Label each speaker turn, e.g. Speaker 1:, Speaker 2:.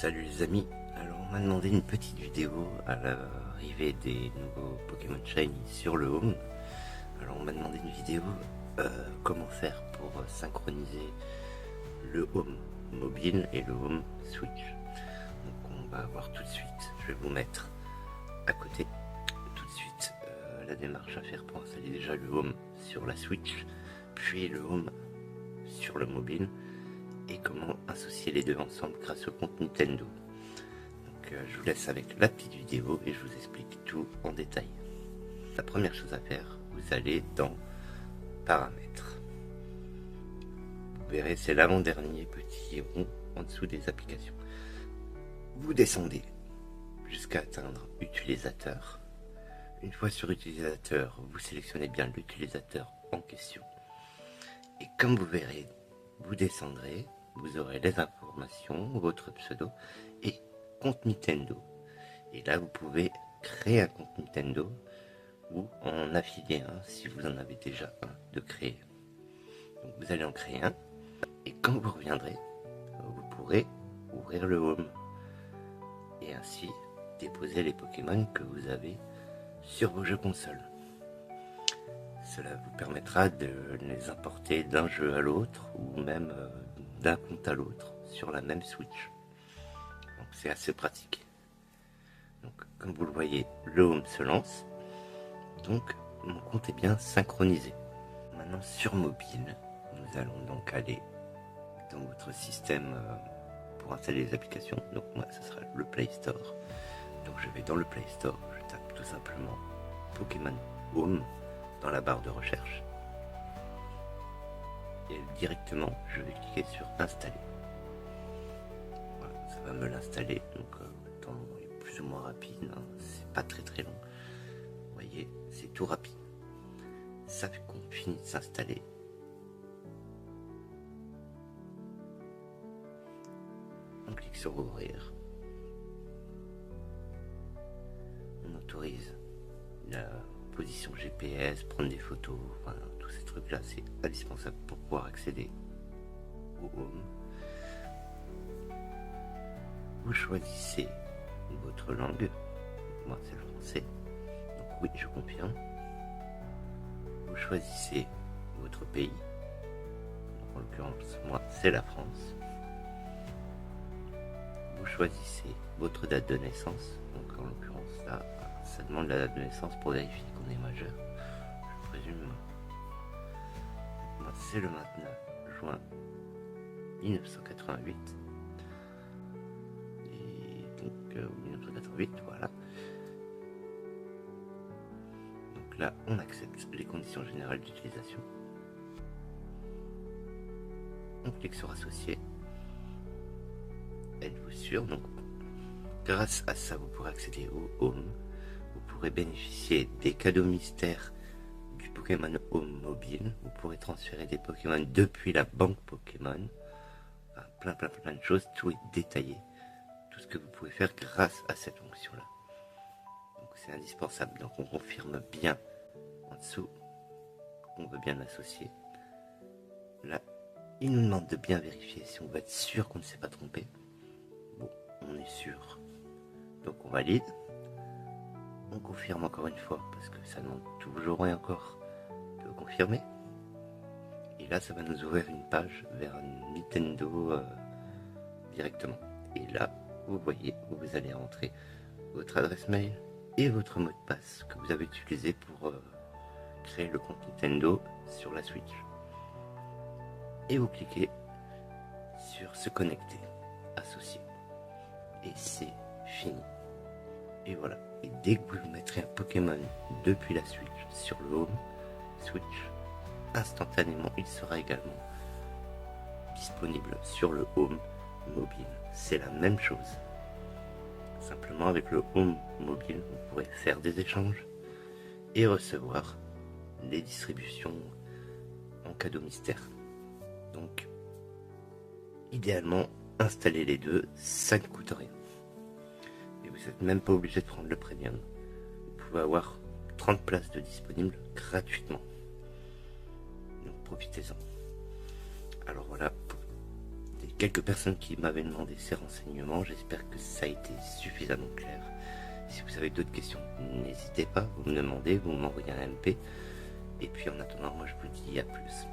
Speaker 1: Salut les amis, alors on m'a demandé une petite vidéo à l'arrivée des nouveaux Pokémon Shiny sur le Home. Alors on m'a demandé une vidéo comment faire pour synchroniser le Home mobile et le Home Switch. Donc on va voir tout de suite, je vais vous mettre à côté tout de suite la démarche à faire pour installer déjà le Home sur la Switch, puis le Home sur le mobile, et comment associer les deux ensemble grâce au compte Nintendo. Donc je vous laisse avec la petite vidéo et je vous explique tout en détail. La première chose à faire, vous allez dans Paramètres. Vous verrez, c'est l'avant-dernier petit rond en dessous des applications. Vous descendez jusqu'à atteindre Utilisateur. Une fois sur Utilisateur, vous sélectionnez bien l'utilisateur en question. Et comme vous verrez, vous descendrez, vous aurez les informations, votre pseudo et compte Nintendo. Et là, vous pouvez créer un compte Nintendo ou en affilier un si vous en avez déjà un de créer. Donc vous allez en créer un et quand vous reviendrez, vous pourrez ouvrir le Home et ainsi déposer les Pokémon que vous avez sur vos jeux consoles. Cela vous permettra de les importer d'un jeu à l'autre ou même d'un compte à l'autre sur la même Switch. Donc c'est assez pratique. Donc comme vous le voyez, le Home se lance. Donc mon compte est bien synchronisé. Maintenant sur mobile, nous allons donc aller dans votre système pour installer les applications. Donc moi ce sera le Play Store. Donc je vais dans le Play Store, je tape tout simplement Pokémon Home dans la barre de recherche et directement je vais cliquer sur installer. Voilà, ça va me l'installer, donc le temps est plus ou moins rapide, hein. C'est pas très long, vous voyez, c'est tout rapide. Ça fait qu'on finit de s'installer. On clique sur ouvrir, on autorise la position GPS, prendre des photos, enfin, tous ces trucs là c'est indispensable pour pouvoir accéder au Home. Vous choisissez votre langue, moi c'est le français, donc oui je confirme. Vous choisissez votre pays, donc en l'occurrence moi c'est la France. Vous choisissez votre date de naissance, donc en l'occurrence là ça demande la date de naissance pour vérifier qu'on est majeur, je présume. Moi c'est le 29 juin 1988. Et donc 1988, voilà. Donc là on accepte les conditions générales d'utilisation. On clique sur associer. Êtes-vous sûr? Donc grâce à ça vous pourrez accéder au Home. Vous pourrez bénéficier des cadeaux mystères du Pokémon Home mobile. Vous pourrez transférer des Pokémon depuis la banque Pokémon. Enfin, plein de choses. Tout est détaillé. Tout ce que vous pouvez faire grâce à cette fonction là. Donc c'est indispensable. Donc on confirme bien en dessous qu'on veut bien l'associer. Là, il nous demande de bien vérifier si on veut être sûr qu'on ne s'est pas trompé. Bon, on est sûr. Donc on valide. On confirme encore une fois parce que ça demande toujours et encore de confirmer. Et là ça va nous ouvrir une page vers Nintendo directement. Et là vous voyez où vous allez rentrer votre adresse mail et votre mot de passe que vous avez utilisé pour créer le compte Nintendo sur la Switch. Et vous cliquez sur se connecter, associer. Et c'est fini. Et voilà. Et dès que vous mettrez un Pokémon depuis la Switch sur le Home Switch, instantanément il sera également disponible sur le Home mobile. C'est la même chose. Simplement avec le Home mobile, vous pourrez faire des échanges et recevoir les distributions en cadeau mystère. Donc, idéalement, installer les deux, ça ne coûte rien. Et vous n'êtes même pas obligé de prendre le premium. Vous pouvez avoir 30 places de disponibles gratuitement. Donc profitez-en. Alors voilà, pour des quelques personnes qui m'avaient demandé ces renseignements. J'espère que ça a été suffisamment clair. Si vous avez d'autres questions, n'hésitez pas, vous me demandez, vous m'envoyez un MP. Et puis en attendant, moi je vous dis à plus.